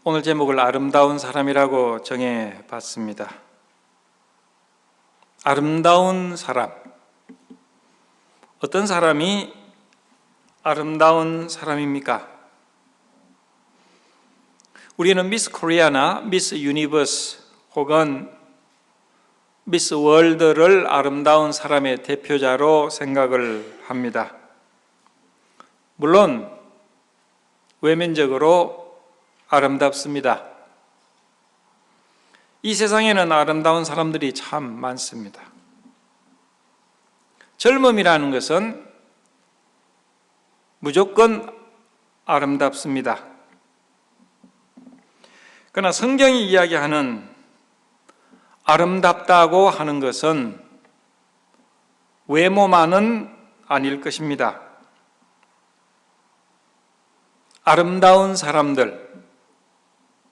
오늘 제목을 아름다운 사람이라고 정해봤습니다. 아름다운 사람. 어떤 사람이 아름다운 사람입니까? 우리는 미스 코리아나 미스 유니버스 혹은 미스 월드를 아름다운 사람의 대표자로 생각을 합니다. 물론 외면적으로 아름답습니다. 이 세상에는 아름다운 사람들이 참 많습니다. 젊음이라는 것은 무조건 아름답습니다. 그러나 성경이 이야기하는 아름답다고 하는 것은 외모만은 아닐 것입니다. 아름다운 사람들,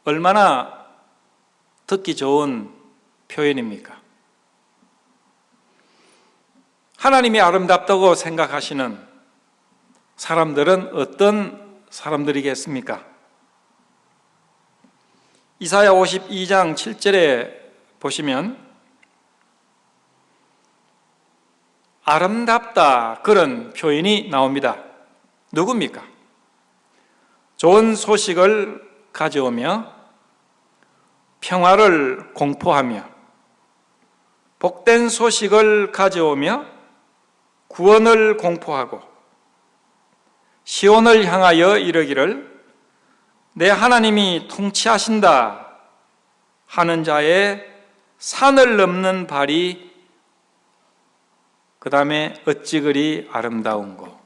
얼마나 듣기 좋은 표현입니까? 하나님이 아름답다고 생각하시는 사람들은 어떤 사람들이겠습니까? 이사야 52장 7절에 보시면 아름답다 그런 표현이 나옵니다. 누굽니까? 좋은 소식을 가져오며 평화를 공포하며 복된 소식을 가져오며 구원을 공포하고 시온을 향하여 이르기를 내 하나님이 통치하신다 하는 자의 산을 넘는 발이 그 다음에 어찌 그리 아름다운고.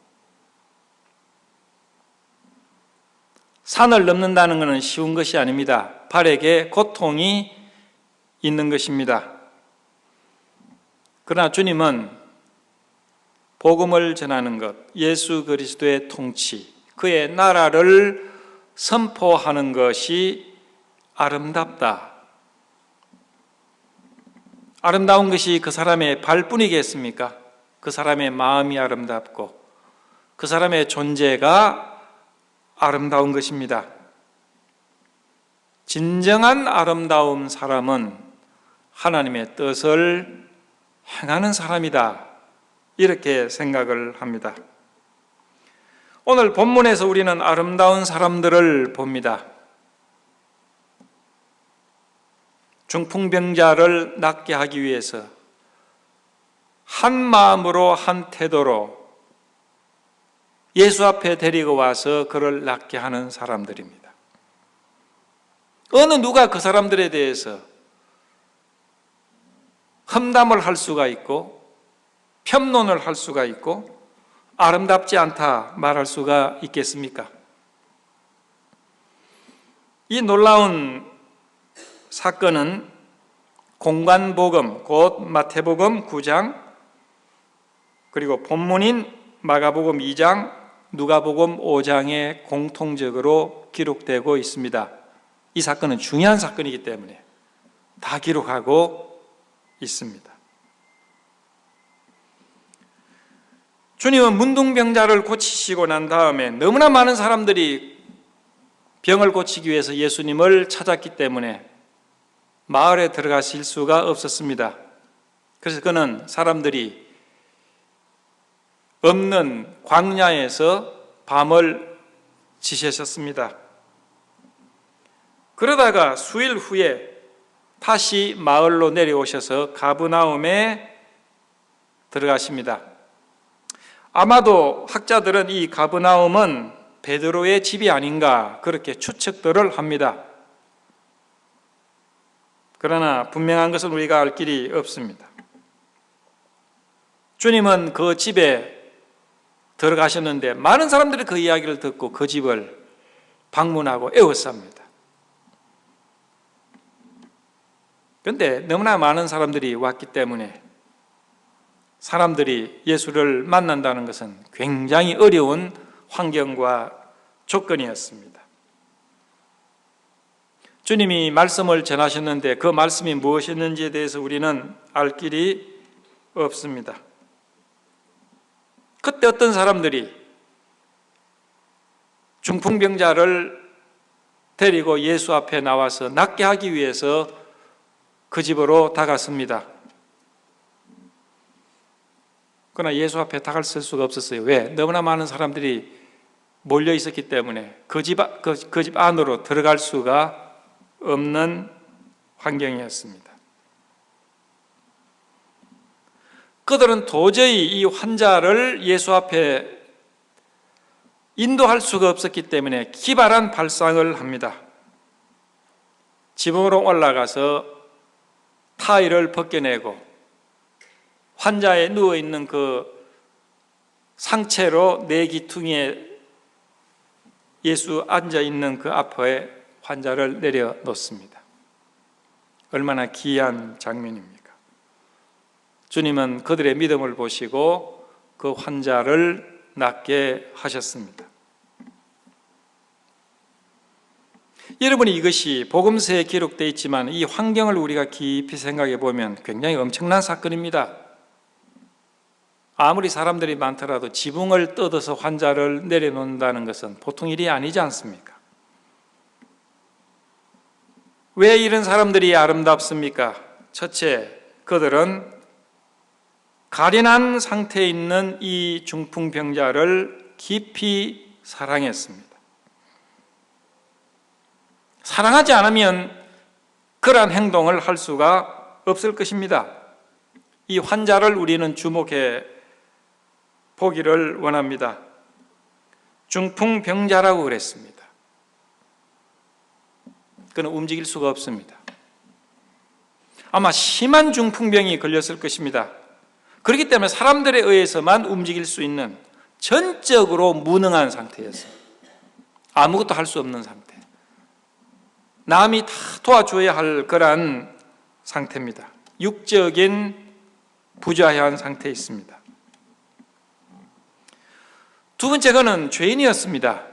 산을 넘는다는 것은 쉬운 것이 아닙니다. 발에게 고통이 있는 것입니다. 그러나 주님은 복음을 전하는 것, 예수 그리스도의 통치, 그의 나라를 선포하는 것이 아름답다. 아름다운 것이 그 사람의 발뿐이겠습니까? 그 사람의 마음이 아름답고 그 사람의 존재가 아름다운 것입니다. 진정한 아름다운 사람은 하나님의 뜻을 행하는 사람이다. 이렇게 생각을 합니다. 오늘 본문에서 우리는 아름다운 사람들을 봅니다. 중풍병자를 낫게 하기 위해서 한 마음으로 한 태도로 예수 앞에 데리고 와서 그를 낫게 하는 사람들입니다. 어느 누가 그 사람들에 대해서 험담을 할 수가 있고 편론을 할 수가 있고 아름답지 않다 말할 수가 있겠습니까? 이 놀라운 사건은 공관복음, 곧 마태복음 9장 그리고 본문인 마가복음 2장, 누가복음 5장에 공통적으로 기록되고 있습니다. 이 사건은 중요한 사건이기 때문에 다 기록하고 있습니다. 주님은 문둥병자를 고치시고 난 다음에 너무나 많은 사람들이 병을 고치기 위해서 예수님을 찾았기 때문에 마을에 들어가실 수가 없었습니다. 그래서 그는 사람들이 없는 광야에서 밤을 지새셨습니다. 그러다가 수일 후에 다시 마을로 내려오셔서 가브나움에 들어가십니다. 아마도 학자들은 이 가브나움은 베드로의 집이 아닌가 그렇게 추측들을 합니다. 그러나 분명한 것은 우리가 알 길이 없습니다. 주님은 그 집에 들어가셨는데 많은 사람들이 그 이야기를 듣고 그 집을 방문하고 애워쌉니다. 그런데 너무나 많은 사람들이 왔기 때문에 사람들이 예수를 만난다는 것은 굉장히 어려운 환경과 조건이었습니다. 주님이 말씀을 전하셨는데 그 말씀이 무엇이었는지에 대해서 우리는 알 길이 없습니다. 그때 어떤 사람들이 중풍병자를 데리고 예수 앞에 나와서 낫게 하기 위해서 그 집으로 다갔습니다. 그러나 예수 앞에 다가설 수가 없었어요. 왜? 너무나 많은 사람들이 몰려 있었기 때문에 그 집 안으로 들어갈 수가 없는 환경이었습니다. 그들은 도저히 이 환자를 예수 앞에 인도할 수가 없었기 때문에 기발한 발상을 합니다. 지붕으로 올라가서 타일을 벗겨내고 환자에 누워있는 그 상체로 내기퉁이에 예수 앉아있는 그 앞에 환자를 내려놓습니다. 얼마나 귀한 장면입니까? 주님은 그들의 믿음을 보시고 그 환자를 낫게 하셨습니다. 여러분이 이것이 복음서에 기록되어 있지만 이 환경을 우리가 깊이 생각해 보면 굉장히 엄청난 사건입니다. 아무리 사람들이 많더라도 지붕을 뜯어서 환자를 내려놓는다는 것은 보통 일이 아니지 않습니까? 왜 이런 사람들이 아름답습니까? 첫째, 그들은 가련한 상태에 있는 이 중풍병자를 깊이 사랑했습니다. 사랑하지 않으면 그러한 행동을 할 수가 없을 것입니다. 이 환자를 우리는 주목해 보기를 원합니다. 중풍병자라고 그랬습니다. 그는 움직일 수가 없습니다. 아마 심한 중풍병이 걸렸을 것입니다. 그렇기 때문에 사람들에 의해서만 움직일 수 있는 전적으로 무능한 상태였어요. 아무것도 할 수 없는 상태. 남이 다 도와줘야 할 그러한 상태입니다. 육적인 부자한 상태에 있습니다. 두 번째, 그는 죄인이었습니다.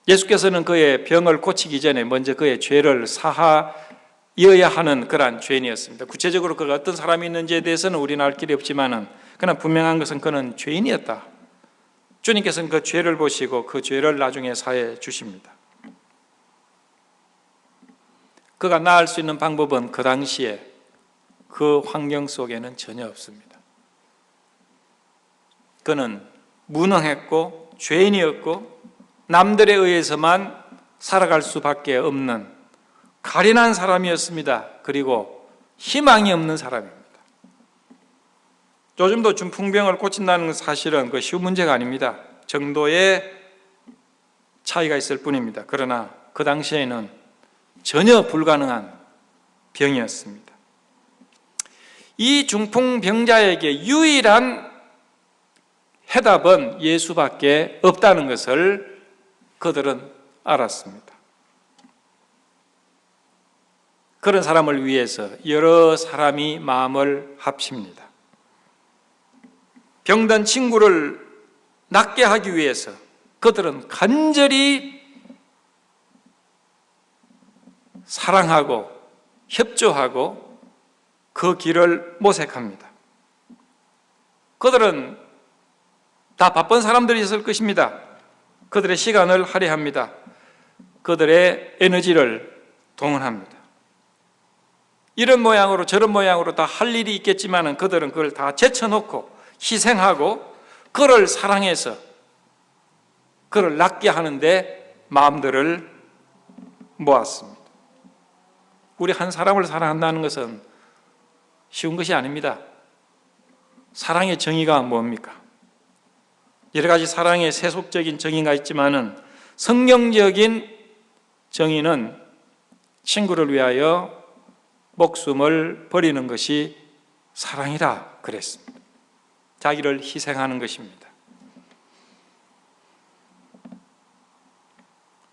예수께서는 그의 병을 고치기 전에 먼저 그의 죄를 사하여야 하는 그러한 죄인이었습니다. 구체적으로 그가 어떤 사람이 있는지에 대해서는 우리는 알 길이 없지만은 그러나 분명한 것은 그는 죄인이었다. 주님께서는 그 죄를 보시고 그 죄를 나중에 사해 주십니다. 그가 나을 수 있는 방법은 그 당시에 그 환경 속에는 전혀 없습니다. 그는 무능했고 죄인이었고 남들에 의해서만 살아갈 수밖에 없는 가련한 사람이었습니다. 그리고 희망이 없는 사람입니다. 요즘도 중풍병을 고친다는 사실은 그 쉬운 문제가 아닙니다. 정도의 차이가 있을 뿐입니다. 그러나 그 당시에는 전혀 불가능한 병이었습니다. 이 중풍병자에게 유일한 해답은 예수밖에 없다는 것을 그들은 알았습니다. 그런 사람을 위해서 여러 사람이 마음을 합칩니다. 병든 친구를 낫게 하기 위해서 그들은 간절히 사랑하고 협조하고 그 길을 모색합니다. 그들은 다 바쁜 사람들이었을 것입니다. 그들의 시간을 할애합니다. 그들의 에너지를 동원합니다. 이런 모양으로 저런 모양으로 다 할 일이 있겠지만 그들은 그걸 다 제쳐놓고 희생하고 그를 사랑해서 그를 낫게 하는데 마음들을 모았습니다. 우리 한 사람을 사랑한다는 것은 쉬운 것이 아닙니다. 사랑의 정의가 뭡니까? 여러 가지 사랑의 세속적인 정의가 있지만은 성경적인 정의는 친구를 위하여 목숨을 버리는 것이 사랑이라 그랬습니다. 자기를 희생하는 것입니다.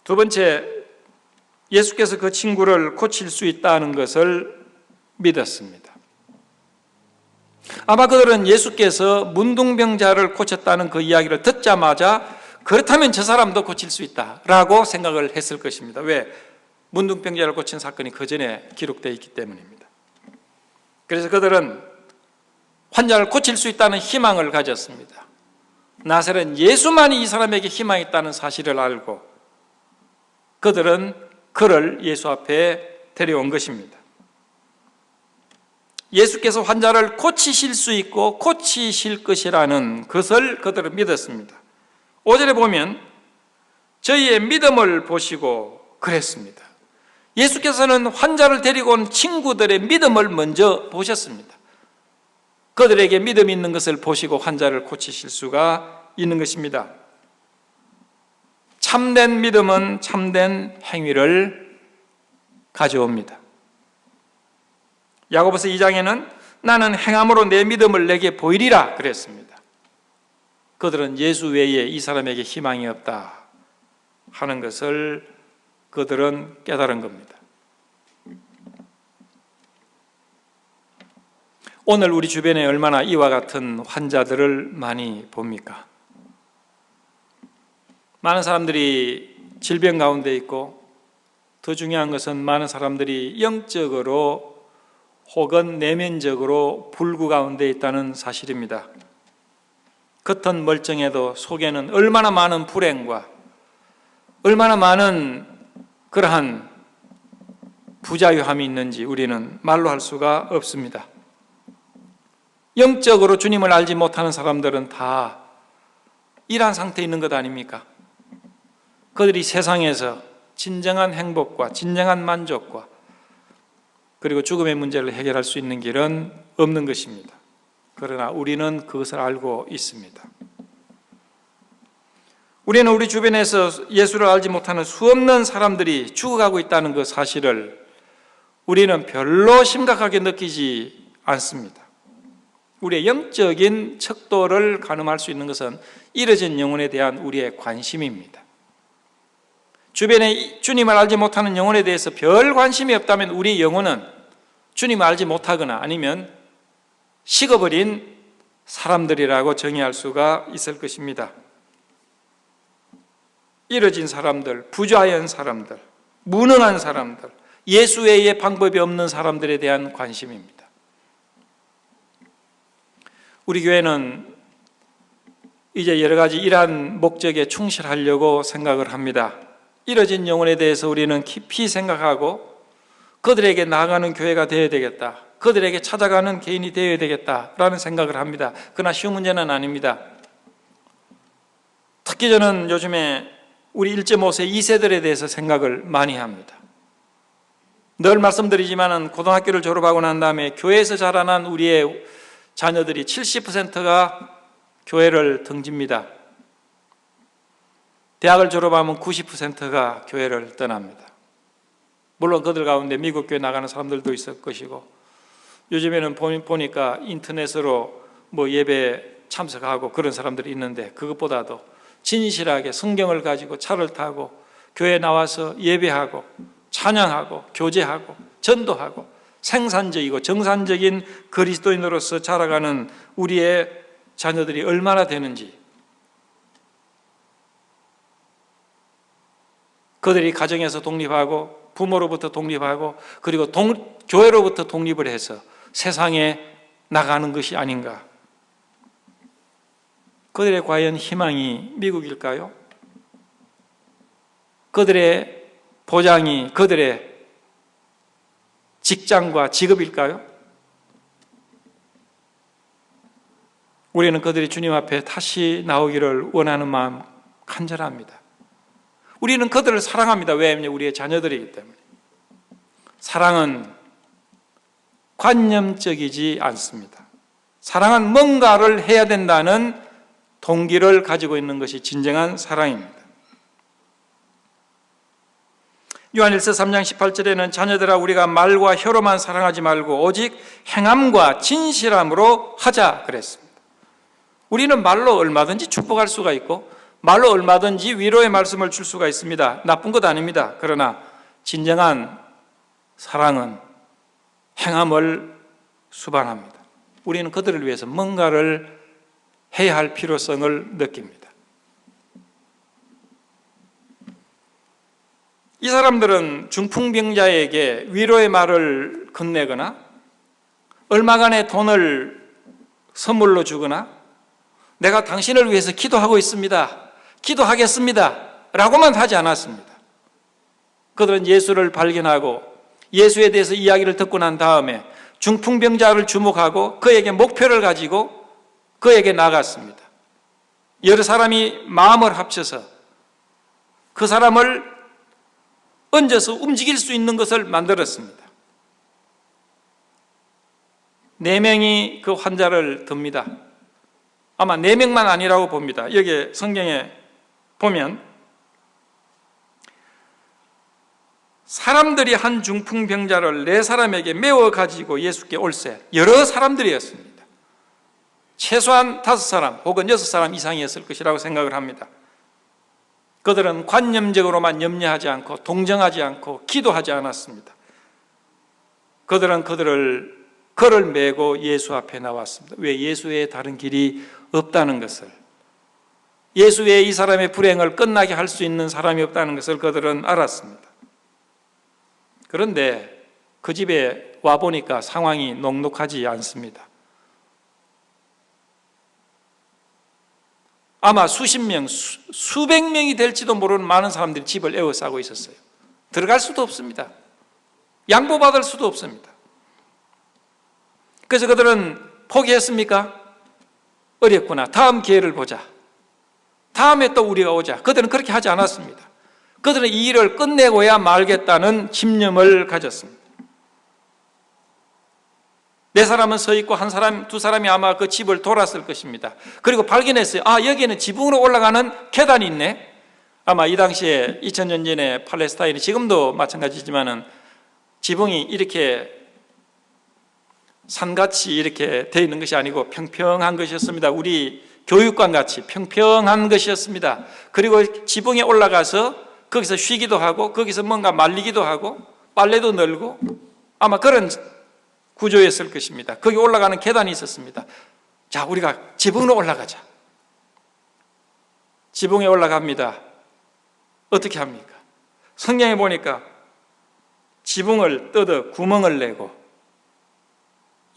두 번째, 예수께서 그 친구를 고칠 수 있다는 것을 믿었습니다. 아마 그들은 예수께서 문둥병자를 고쳤다는 그 이야기를 듣자마자 그렇다면 저 사람도 고칠 수 있다라고 생각을 했을 것입니다. 왜? 문둥병자를 고친 사건이 그 전에 기록되어 있기 때문입니다. 그래서 그들은 환자를 고칠 수 있다는 희망을 가졌습니다. 나사렛 예수만이 이 사람에게 희망이 있다는 사실을 알고 그들은 그를 예수 앞에 데려온 것입니다. 예수께서 환자를 고치실 수 있고 고치실 것이라는 것을 그들은 믿었습니다. 5절에 보면 저희의 믿음을 보시고 그랬습니다. 예수께서는 환자를 데리고 온 친구들의 믿음을 먼저 보셨습니다. 그들에게 믿음이 있는 것을 보시고 환자를 고치실 수가 있는 것입니다. 참된 믿음은 참된 행위를 가져옵니다. 야고보서 2장에는 나는 행함으로 내 믿음을 내게 보이리라 그랬습니다. 그들은 예수 외에 이 사람에게 희망이 없다 하는 것을 그들은 깨달은 겁니다. 오늘 우리 주변에 얼마나 이와 같은 환자들을 많이 봅니까? 많은 사람들이 질병 가운데 있고, 더 중요한 것은 많은 사람들이 영적으로 혹은 내면적으로 불구 가운데 있다는 사실입니다. 겉은 멀쩡해도 속에는 얼마나 많은 불행과 얼마나 많은 그러한 부자유함이 있는지 우리는 말로 할 수가 없습니다. 영적으로 주님을 알지 못하는 사람들은 다 이러한 상태에 있는 것 아닙니까? 그들이 세상에서 진정한 행복과 진정한 만족과 그리고 죽음의 문제를 해결할 수 있는 길은 없는 것입니다. 그러나 우리는 그것을 알고 있습니다. 우리는 우리 주변에서 예수를 알지 못하는 수없는 사람들이 죽어가고 있다는 그 사실을 우리는 별로 심각하게 느끼지 않습니다. 우리의 영적인 척도를 가늠할 수 있는 것은 이뤄진 영혼에 대한 우리의 관심입니다. 주변에 주님을 알지 못하는 영혼에 대해서 별 관심이 없다면 우리 영혼은 주님을 알지 못하거나 아니면 식어버린 사람들이라고 정의할 수가 있을 것입니다. 이뤄진 사람들, 부자연 사람들, 무능한 사람들, 예수 외의 방법이 없는 사람들에 대한 관심입니다. 우리 교회는 이제 여러 가지 이러한 목적에 충실하려고 생각을 합니다. 이뤄진 영혼에 대해서 우리는 깊이 생각하고 그들에게 나아가는 교회가 되어야 되겠다, 그들에게 찾아가는 개인이 되어야 되겠다라는 생각을 합니다. 그러나 쉬운 문제는 아닙니다. 특히 저는 요즘에 우리 1.5세 2세들에 대해서 생각을 많이 합니다. 늘 말씀드리지만 고등학교를 졸업하고 난 다음에 교회에서 자라난 우리의 자녀들이 70%가 교회를 등집니다. 대학을 졸업하면 90%가 교회를 떠납니다. 물론 그들 가운데 미국 교회 나가는 사람들도 있을 것이고, 요즘에는 보니까 인터넷으로 예배 참석하고 그런 사람들이 있는데, 그것보다도 진실하게 성경을 가지고 차를 타고 교회에 나와서 예배하고 찬양하고 교제하고 전도하고 생산적이고 정상적인 그리스도인으로서 자라가는 우리의 자녀들이 얼마나 되는지, 그들이 가정에서 독립하고 부모로부터 독립하고 그리고 교회로부터 독립을 해서 세상에 나가는 것이 아닌가. 그들의 과연 희망이 미국일까요? 그들의 보장이 그들의 직장과 직업일까요? 우리는 그들이 주님 앞에 다시 나오기를 원하는 마음 간절합니다. 우리는 그들을 사랑합니다. 왜냐하면 우리의 자녀들이기 때문에. 사랑은 관념적이지 않습니다. 사랑은 뭔가를 해야 된다는 동기를 가지고 있는 것이 진정한 사랑입니다. 요한일서 3장 18절에는 자녀들아 우리가 말과 혀로만 사랑하지 말고 오직 행함과 진실함으로 하자 그랬습니다. 우리는 말로 얼마든지 축복할 수가 있고 말로 얼마든지 위로의 말씀을 줄 수가 있습니다. 나쁜 것 아닙니다. 그러나 진정한 사랑은 행함을 수반합니다. 우리는 그들을 위해서 뭔가를 해야 할 필요성을 느낍니다. 이 사람들은 중풍병자에게 위로의 말을 건네거나 얼마간의 돈을 선물로 주거나 내가 당신을 위해서 기도하고 있습니다, 기도하겠습니다 라고만 하지 않았습니다. 그들은 예수를 발견하고 예수에 대해서 이야기를 듣고 난 다음에 중풍병자를 주목하고 그에게 목표를 가지고 그에게 나갔습니다. 여러 사람이 마음을 합쳐서 그 사람을 얹어서 움직일 수 있는 것을 만들었습니다. 4명이 그 환자를 듭니다. 아마 4명만 아니라고 봅니다. 여기 성경에 보면 사람들이 한 중풍병자를 4사람에게 메워 가지고 예수께 올세. 여러 사람들이었습니다. 최소한 5사람 혹은 6사람 이상이었을 것이라고 생각을 합니다. 그들은 관념적으로만 염려하지 않고 동정하지 않고 기도하지 않았습니다. 그들은 그를 메고 예수 앞에 나왔습니다. 왜? 예수 외에 다른 길이 없다는 것을, 예수 외에 이 사람의 불행을 끝나게 할 수 있는 사람이 없다는 것을 그들은 알았습니다. 그런데 그 집에 와보니까 상황이 녹록하지 않습니다. 아마 수십 명, 수백 명이 될지도 모르는 많은 사람들이 집을 에워싸고 있었어요. 들어갈 수도 없습니다. 양보받을 수도 없습니다. 그래서 그들은 포기했습니까? 어렵구나. 다음 기회를 보자. 다음에 또 우리가 오자. 그들은 그렇게 하지 않았습니다. 그들은 이 일을 끝내고야 말겠다는 집념을 가졌습니다. 4사람은 서 있고 1사람, 2사람이 아마 그 집을 돌았을 것입니다. 그리고 발견했어요. 아, 여기에는 지붕으로 올라가는 계단이 있네. 아마 이 당시에 2000년 전에 팔레스타인이, 지금도 마찬가지지만은 지붕이 이렇게 산같이 이렇게 되어 있는 것이 아니고 평평한 것이었습니다. 우리 교육관 같이 평평한 것이었습니다. 그리고 지붕에 올라가서 거기서 쉬기도 하고 거기서 뭔가 말리기도 하고 빨래도 널고 아마 그런 구조였을 것입니다. 거기 올라가는 계단이 있었습니다. 자, 우리가 지붕으로 올라가자. 지붕에 올라갑니다. 어떻게 합니까? 성경에 보니까 지붕을 뜯어 구멍을 내고,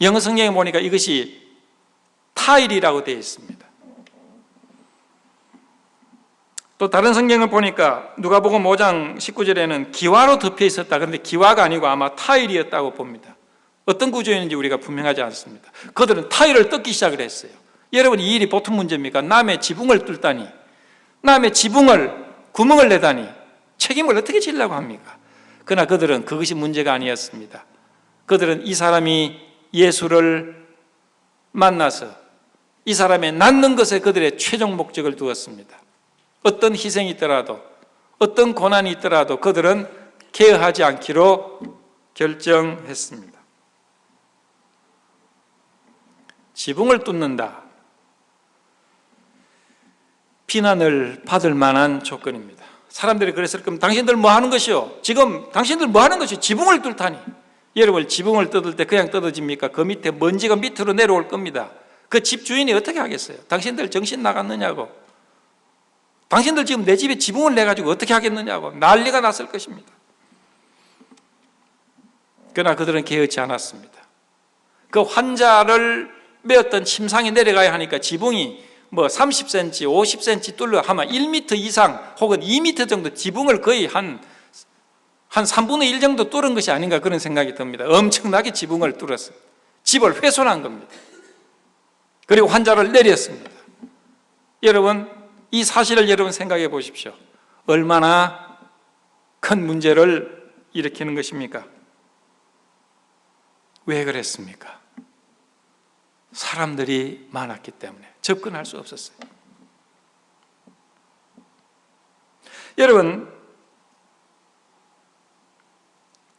영어 성경에 보니까 이것이 타일이라고 되어 있습니다. 또 다른 성경을 보니까 누가복음 5장 19절에는 기와로 덮여 있었다. 그런데 기와가 아니고 아마 타일이었다고 봅니다. 어떤 구조였는지 우리가 분명하지 않습니다. 그들은 타일을 뜯기 시작을 했어요. 여러분, 이 일이 보통 문제입니까? 남의 지붕을 뚫다니, 남의 지붕을 구멍을 내다니 책임을 어떻게 지려고 합니까? 그러나 그들은 그것이 문제가 아니었습니다. 그들은 이 사람이 예수를 만나서 이 사람의 낫는 것에 그들의 최종 목적을 두었습니다. 어떤 희생이 있더라도, 어떤 고난이 있더라도 그들은 개의하지 않기로 결정했습니다. 지붕을 뚫는다. 비난을 받을 만한 조건입니다. 사람들이 그랬을 거면 당신들 뭐 하는 것이요? 지금 당신들 뭐 하는 것이요? 지붕을 뚫다니. 여러분, 지붕을 뜯을 때 그냥 뜯어집니까? 그 밑에 먼지가 밑으로 내려올 겁니다. 그 집 주인이 어떻게 하겠어요? 당신들 정신 나갔느냐고. 당신들 지금 내 집에 지붕을 내가지고 어떻게 하겠느냐고 난리가 났을 것입니다. 그러나 그들은 개의치 않았습니다. 그 환자를 메었던 침상에 내려가야 하니까 지붕이 뭐 30cm, 50cm 뚫려 하면 1m 이상 혹은 2m 정도 지붕을 거의 한 3분의 1 정도 뚫은 것이 아닌가 그런 생각이 듭니다. 엄청나게 지붕을 뚫었어요. 집을 훼손한 겁니다. 그리고 환자를 내렸습니다. 여러분, 이 사실을 여러분 생각해 보십시오. 얼마나 큰 문제를 일으키는 것입니까? 왜 그랬습니까? 사람들이 많았기 때문에 접근할 수 없었어요. 여러분,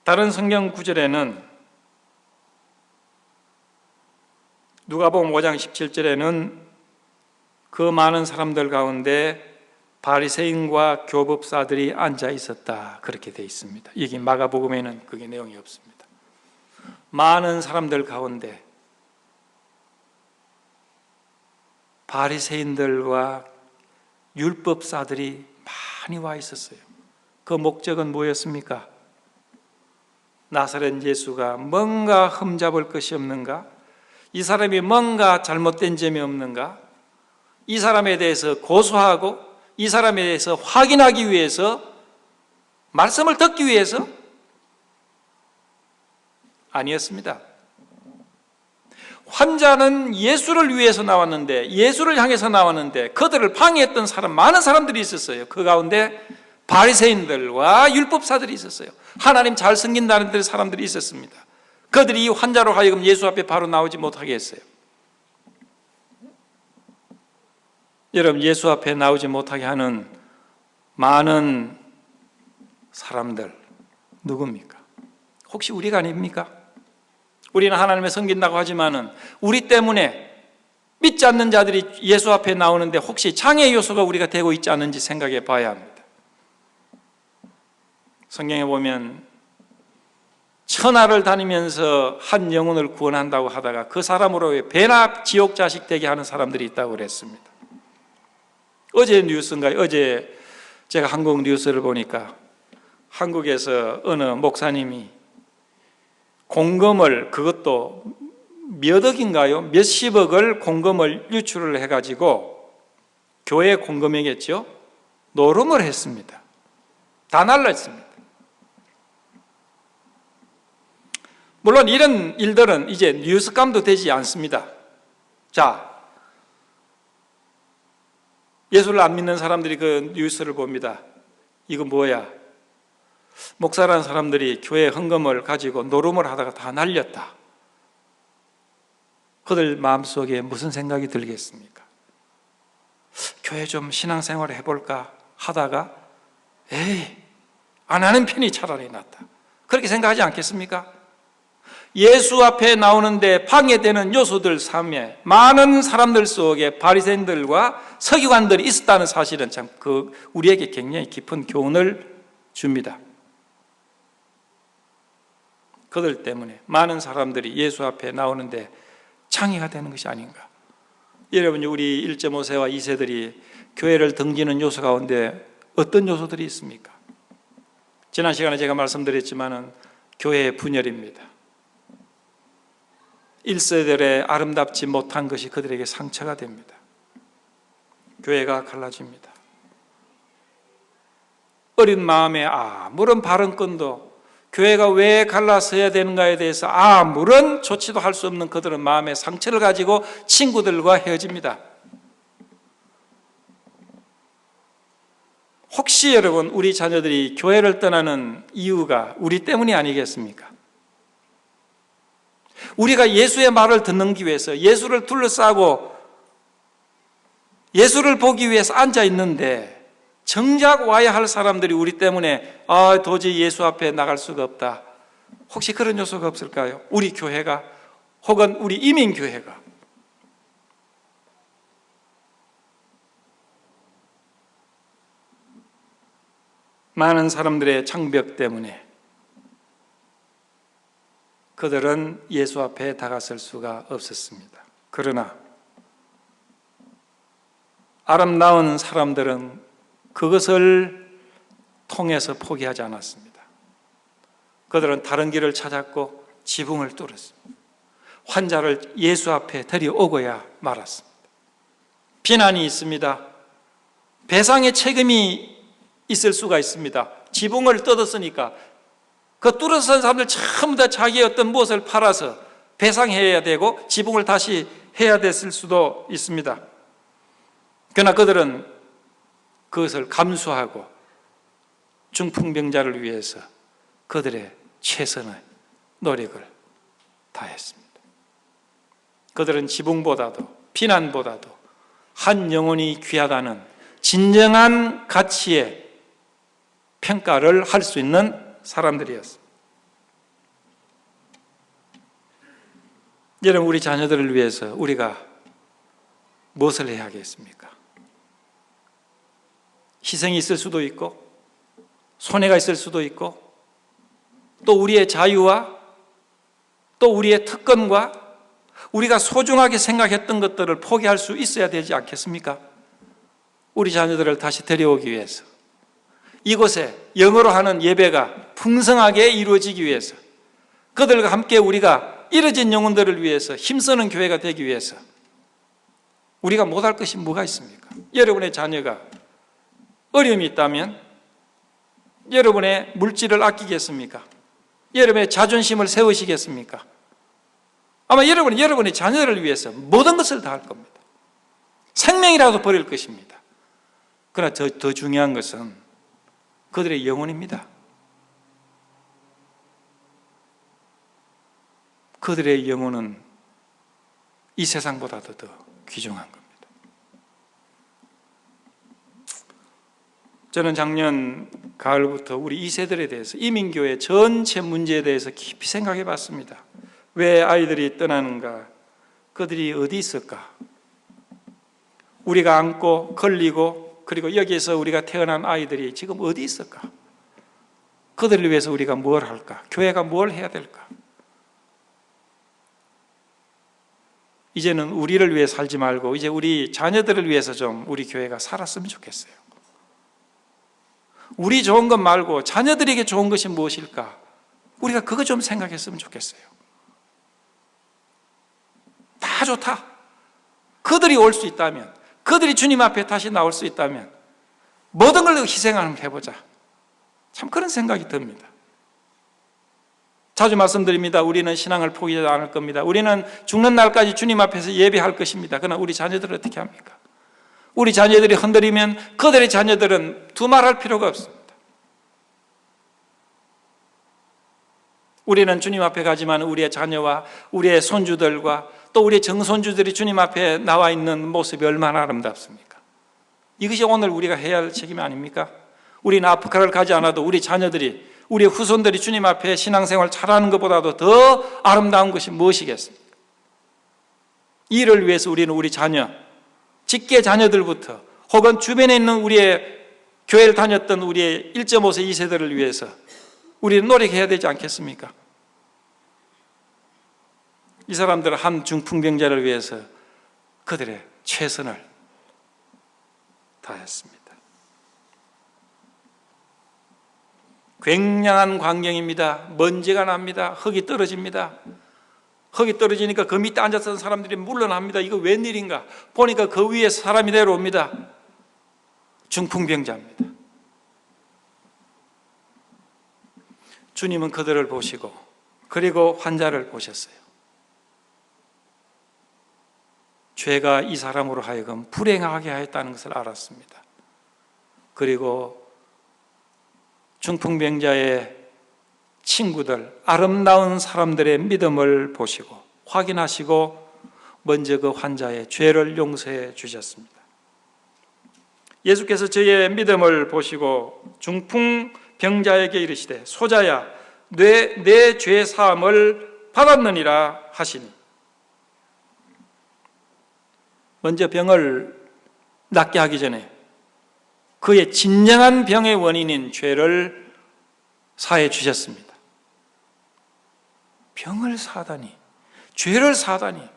다른 성경 구절에는 누가복음 5장 17절에는 그 많은 사람들 가운데 바리새인과 교법사들이 앉아 있었다, 그렇게 되어 있습니다. 여기 마가복음에는 그게 내용이 없습니다. 많은 사람들 가운데 바리새인들과 율법사들이 많이 와 있었어요. 그 목적은 뭐였습니까? 나사렛 예수가 뭔가 흠잡을 것이 없는가? 이 사람이 뭔가 잘못된 점이 없는가? 이 사람에 대해서 고소하고 이 사람에 대해서 확인하기 위해서 말씀을 듣기 위해서? 아니었습니다. 환자는 예수를 위해서 나왔는데, 예수를 향해서 나왔는데 그들을 방해했던 많은 사람들이 있었어요. 그 가운데 바리새인들과 율법사들이 있었어요. 하나님 잘 섬긴다는 사람들이 있었습니다. 그들이 이 환자로 하여금 예수 앞에 바로 나오지 못하게 했어요. 여러분, 예수 앞에 나오지 못하게 하는 많은 사람들 누굽니까? 혹시 우리가 아닙니까? 우리는 하나님을 섬긴다고 하지만은 우리 때문에 믿지 않는 자들이 예수 앞에 나오는데 혹시 장애 요소가 우리가 되고 있지 않은지 생각해 봐야 합니다. 성경에 보면 천하를 다니면서 한 영혼을 구원한다고 하다가 그 사람으로 배나 지옥 자식 되게 하는 사람들이 있다고 그랬습니다. 어제 뉴스인가요? 어제 제가 한국 뉴스를 보니까 한국에서 어느 목사님이 공금을, 그것도 몇 억인가요? 몇십억을 공금을 유출을 해가지고 교회 공금이겠죠? 노름을 했습니다. 다 날랐습니다. 물론 이런 일들은 이제 뉴스감도 되지 않습니다. 자, 예수를 안 믿는 사람들이 그 뉴스를 봅니다. 이거 뭐야? 목사라는 사람들이 교회 헌금을 가지고 노름을 하다가 다 날렸다. 그들 마음속에 무슨 생각이 들겠습니까? 교회 좀 신앙생활을 해볼까 하다가 에이, 안 하는 편이 차라리 낫다. 그렇게 생각하지 않겠습니까? 예수 앞에 나오는데 방해되는 요소들 삶에 많은 사람들 속에 바리새인들과 서기관들이 있었다는 사실은 참 우리에게 굉장히 깊은 교훈을 줍니다. 그들 때문에 많은 사람들이 예수 앞에 나오는데 장애가 되는 것이 아닌가. 여러분, 우리 1.5세와 2세들이 교회를 등지는 요소 가운데 어떤 요소들이 있습니까? 지난 시간에 제가 말씀드렸지만은 교회의 분열입니다. 1세들의 아름답지 못한 것이 그들에게 상처가 됩니다. 교회가 갈라집니다. 어린 마음에 아무런 발언권도, 교회가 왜 갈라서야 되는가에 대해서 아무런 조치도 할 수 없는 그들은 마음의 상처를 가지고 친구들과 헤어집니다. 혹시 여러분, 우리 자녀들이 교회를 떠나는 이유가 우리 때문이 아니겠습니까? 우리가 예수의 말을 듣기 위해서, 예수를 둘러싸고 예수를 보기 위해서 앉아 있는데 정작 와야 할 사람들이 우리 때문에 도저히 예수 앞에 나갈 수가 없다. 혹시 그런 요소가 없을까요? 우리 교회가, 혹은 우리 이민교회가. 많은 사람들의 장벽 때문에 그들은 예수 앞에 다가설 수가 없었습니다. 그러나 아름다운 사람들은 그것을 통해서 포기하지 않았습니다. 그들은 다른 길을 찾았고 지붕을 뚫었습니다. 환자를 예수 앞에 데려오고야 말았습니다. 비난이 있습니다. 배상의 책임이 있을 수가 있습니다. 지붕을 뜯었으니까 그 뚫어선 사람들 전부 다 자기의 어떤 무엇을 팔아서 배상해야 되고 지붕을 다시 해야 됐을 수도 있습니다. 그러나 그들은 그것을 감수하고 중풍병자를 위해서 그들의 최선의 노력을 다했습니다. 그들은 지붕보다도 비난보다도 한 영혼이 귀하다는 진정한 가치의 평가를 할 수 있는 사람들이었습니다. 여러분, 우리 자녀들을 위해서 우리가 무엇을 해야 하겠습니까? 희생이 있을 수도 있고 손해가 있을 수도 있고 또 우리의 자유와 또 우리의 특권과 우리가 소중하게 생각했던 것들을 포기할 수 있어야 되지 않겠습니까? 우리 자녀들을 다시 데려오기 위해서, 이곳에 영어로 하는 예배가 풍성하게 이루어지기 위해서, 그들과 함께 우리가 잃어진 영혼들을 위해서 힘쓰는 교회가 되기 위해서 우리가 못할 것이 뭐가 있습니까? 여러분의 자녀가 어려움이 있다면 여러분의 물질을 아끼겠습니까? 여러분의 자존심을 세우시겠습니까? 아마 여러분은 여러분의 자녀를 위해서 모든 것을 다 할 겁니다. 생명이라도 버릴 것입니다. 그러나 더 중요한 것은 그들의 영혼입니다. 그들의 영혼은 이 세상보다도 더 귀중한 겁니다. 저는 작년 가을부터 우리 2세들에 대해서 이민교회 전체 문제에 대해서 깊이 생각해 봤습니다. 왜 아이들이 떠나는가? 그들이 어디 있을까? 우리가 안고 걸리고 그리고 여기에서 우리가 태어난 아이들이 지금 어디 있을까? 그들을 위해서 우리가 뭘 할까? 교회가 뭘 해야 될까? 이제는 우리를 위해 살지 말고 이제 우리 자녀들을 위해서 좀 우리 교회가 살았으면 좋겠어요. 우리 좋은 것 말고 자녀들에게 좋은 것이 무엇일까? 우리가 그거 좀 생각했으면 좋겠어요. 다 좋다. 그들이 올 수 있다면, 그들이 주님 앞에 다시 나올 수 있다면 모든 걸 희생하는 해보자. 참 그런 생각이 듭니다. 자주 말씀드립니다. 우리는 신앙을 포기하지 않을 겁니다. 우리는 죽는 날까지 주님 앞에서 예배할 것입니다. 그러나 우리 자녀들을 어떻게 합니까? 우리 자녀들이 흔들리면 그들의 자녀들은 두말할 필요가 없습니다. 우리는 주님 앞에 가지만 우리의 자녀와 우리의 손주들과 또 우리의 정손주들이 주님 앞에 나와 있는 모습이 얼마나 아름답습니까? 이것이 오늘 우리가 해야 할 책임이 아닙니까? 우리는 아프리카를 가지 않아도 우리 자녀들이, 우리의 후손들이 주님 앞에 신앙생활 잘하는 것보다도 더 아름다운 것이 무엇이겠습니까? 이를 위해서 우리는 우리 자녀, 직계 자녀들부터 혹은 주변에 있는 우리의 교회를 다녔던 우리의 1.5세, 2세들을 위해서 우리는 노력해야 되지 않겠습니까? 이 사람들은 한 중풍병자를 위해서 그들의 최선을 다했습니다. 굉장한 광경입니다. 먼지가 납니다. 흙이 떨어집니다. 흙이 떨어지니까 그 밑에 앉았던 사람들이 물러납니다. 이거 웬일인가? 보니까 그 위에 사람이 내려옵니다. 중풍병자입니다. 주님은 그들을 보시고 그리고 환자를 보셨어요. 죄가 이 사람으로 하여금 불행하게 하였다는 것을 알았습니다. 그리고 중풍병자의 친구들, 아름다운 사람들의 믿음을 보시고 확인하시고 먼저 그 환자의 죄를 용서해 주셨습니다. 예수께서 저의 믿음을 보시고 중풍병자에게 이르시되 소자야 내 죄 사함을 받았느니라 하시니, 먼저 병을 낫게 하기 전에 그의 진정한 병의 원인인 죄를 사해 주셨습니다. 병을 사다니, 죄를 사다니.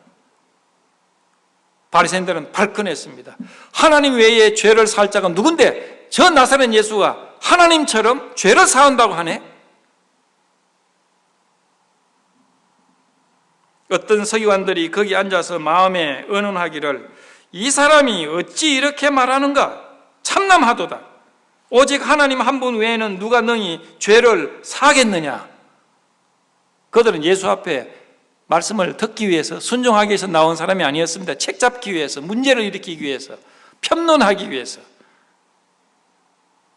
바리새인들은 발끈했습니다. 하나님 외에 죄를 살 자가 누군데 저 나사렛 예수가 하나님처럼 죄를 사한다고 하네? 어떤 서기관들이 거기 앉아서 마음에 의논하기를 이 사람이 어찌 이렇게 말하는가? 참남하도다. 오직 하나님 한 분 외에는 누가 능히 죄를 사겠느냐? 그들은 예수 앞에 말씀을 듣기 위해서, 순종하기 위해서 나온 사람이 아니었습니다. 책 잡기 위해서, 문제를 일으키기 위해서, 편론하기 위해서,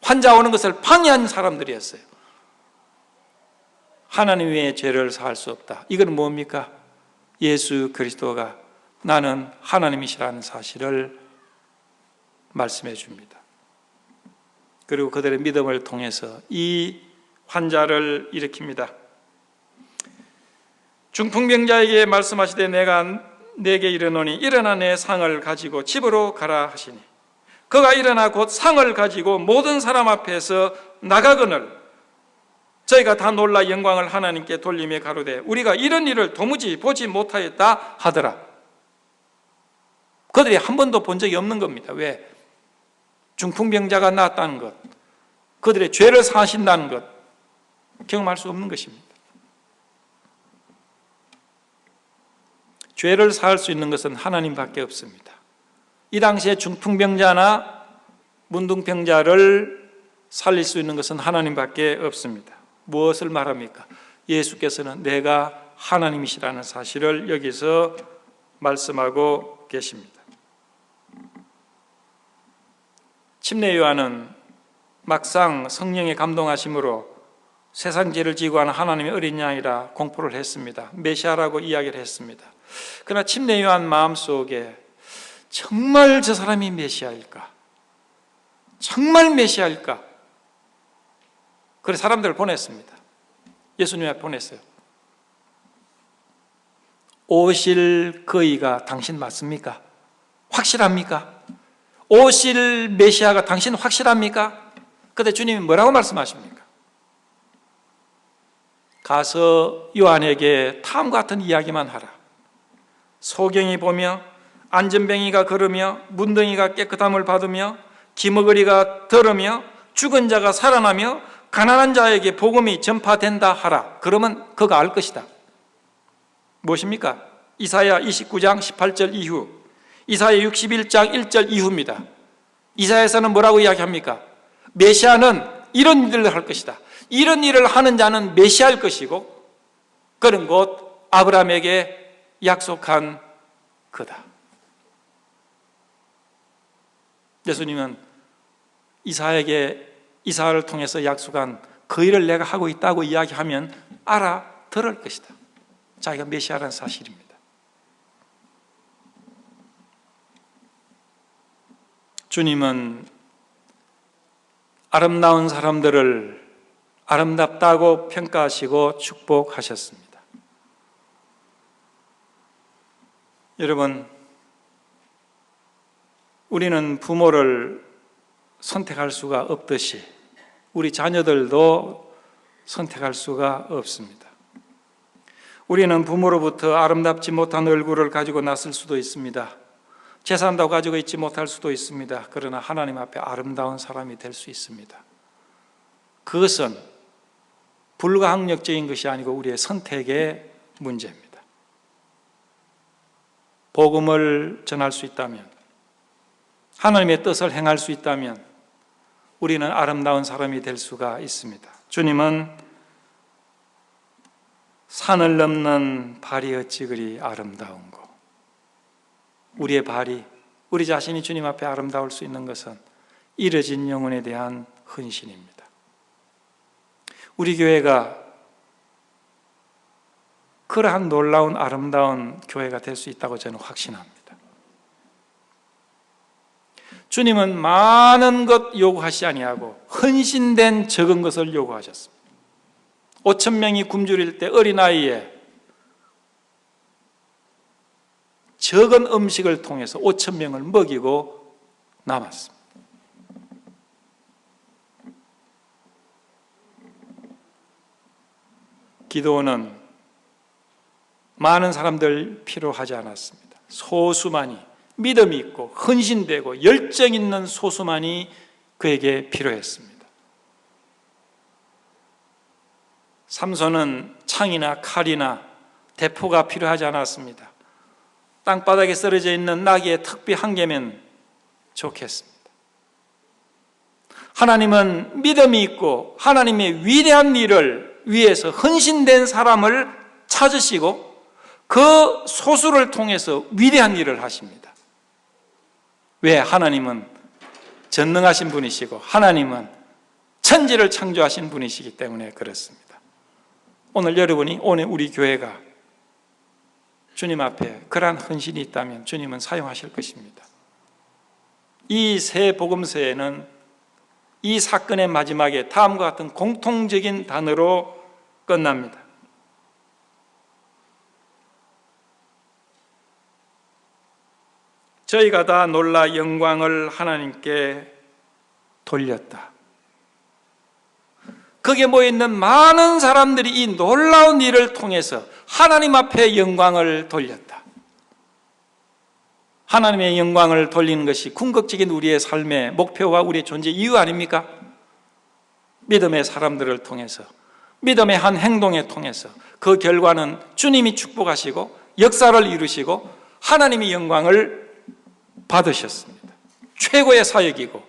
환자 오는 것을 방해한 사람들이었어요. 하나님 외에 죄를 사할 수 없다. 이건 뭡니까? 예수 그리스도가 나는 하나님이시라는 사실을 말씀해 줍니다. 그리고 그들의 믿음을 통해서 이 환자를 일으킵니다. 중풍병자에게 말씀하시되 내가 내게 이르노니 일어나 내 상을 가지고 집으로 가라 하시니, 그가 일어나 곧 상을 가지고 모든 사람 앞에서 나가거늘 저희가 다 놀라 영광을 하나님께 돌리며 가로되 우리가 이런 일을 도무지 보지 못하였다 하더라. 그들이 한 번도 본 적이 없는 겁니다. 왜? 중풍병자가 나았다는 것, 그들의 죄를 사하신다는 것 경험할 수 없는 것입니다. 죄를 사할 수 있는 것은 하나님밖에 없습니다. 이 당시에 중풍병자나 문둥병자를 살릴 수 있는 것은 하나님밖에 없습니다. 무엇을 말합니까? 예수께서는 내가 하나님이시라는 사실을 여기서 말씀하고 계십니다. 침례 요한은 막상 성령의 감동하심으로 세상 죄를 지고 하는 하나님의 어린 양이라 공포를 했습니다. 메시아라고 이야기를 했습니다. 그러나 침례 요한 마음속에 정말 저 사람이 메시아일까? 정말 메시아일까? 그래서 사람들을 보냈습니다. 예수님 앞에 보냈어요. 오실 그이가 당신 맞습니까? 확실합니까? 오실 메시아가 당신 확실합니까? 그때 주님이 뭐라고 말씀하십니까? 가서 요한에게 다음과 같은 이야기만 하라. 소경이 보며 안전뱅이가 걸으며 문둥이가 깨끗함을 받으며 기머거리가 들으며 죽은 자가 살아나며 가난한 자에게 복음이 전파된다 하라. 그러면 그가 알 것이다. 무엇입니까? 이사야 29장 18절 이후, 이사야 61장 1절 이후입니다. 이사야에서는 뭐라고 이야기합니까? 메시아는 이런 일을 할 것이다. 이런 일을 하는 자는 메시아일 것이고 그는 곧 아브라함에게 약속한 그다. 예수님은 이사야를 통해서 약속한 그 일을 내가 하고 있다고 이야기하면 알아들을 것이다. 자기가 메시아라는 사실입니다. 주님은 아름다운 사람들을 아름답다고 평가하시고 축복하셨습니다. 여러분, 우리는 부모를 선택할 수가 없듯이 우리 자녀들도 선택할 수가 없습니다. 우리는 부모로부터 아름답지 못한 얼굴을 가지고 났을 수도 있습니다. 재산도 가지고 있지 못할 수도 있습니다. 그러나 하나님 앞에 아름다운 사람이 될 수 있습니다. 그것은 불가항력적인 것이 아니고 우리의 선택의 문제입니다. 복음을 전할 수 있다면, 하나님의 뜻을 행할 수 있다면 우리는 아름다운 사람이 될 수가 있습니다. 주님은 산을 넘는 발이 어찌 그리 아름다운고. 우리의 발이, 우리 자신이 주님 앞에 아름다울 수 있는 것은 이뤄진 영혼에 대한 헌신입니다. 우리 교회가 그러한 놀라운 아름다운 교회가 될 수 있다고 저는 확신합니다. 주님은 많은 것 요구하시 아니하고 헌신된 적은 것을 요구하셨습니다. 5,000명이 굶주릴 때 어린아이에 적은 음식을 통해서 5,000명을 먹이고 남았습니다. 기도는 많은 사람들 필요하지 않았습니다. 소수만이, 믿음이 있고 헌신되고 열정 있는 소수만이 그에게 필요했습니다. 삼손은 창이나 칼이나 대포가 필요하지 않았습니다. 땅바닥에 쓰러져 있는 나귀의 턱비 한 개면 좋겠습니다. 하나님은 믿음이 있고 하나님의 위대한 일을 위해서 헌신된 사람을 찾으시고 그 소수를 통해서 위대한 일을 하십니다. 왜? 하나님은 전능하신 분이시고 하나님은 천지를 창조하신 분이시기 때문에 그렇습니다. 오늘 여러분이, 오늘 우리 교회가 주님 앞에 그러한 헌신이 있다면 주님은 사용하실 것입니다. 이 새 복음서에는 이 사건의 마지막에 다음과 같은 공통적인 단어로 끝납니다. 저희가 다 놀라 영광을 하나님께 돌렸다. 거기에 모여있는 많은 사람들이 이 놀라운 일을 통해서 하나님 앞에 영광을 돌렸다. 하나님의 영광을 돌리는 것이 궁극적인 우리의 삶의 목표와 우리의 존재 이유 아닙니까? 믿음의 사람들을 통해서, 믿음의 한 행동에 통해서 그 결과는 주님이 축복하시고 역사를 이루시고 하나님의 영광을 받으셨습니다. 최고의 사역이고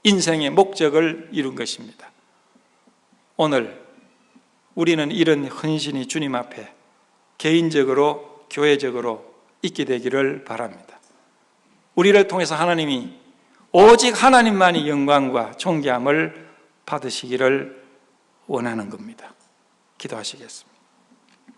인생의 목적을 이룬 것입니다. 오늘 우리는 이런 헌신이 주님 앞에 개인적으로 교회적으로 있게 되기를 바랍니다. 우리를 통해서 하나님이 오직 하나님만이 영광과 존귀함을 받으시기를 원하는 겁니다. 기도하시겠습니다.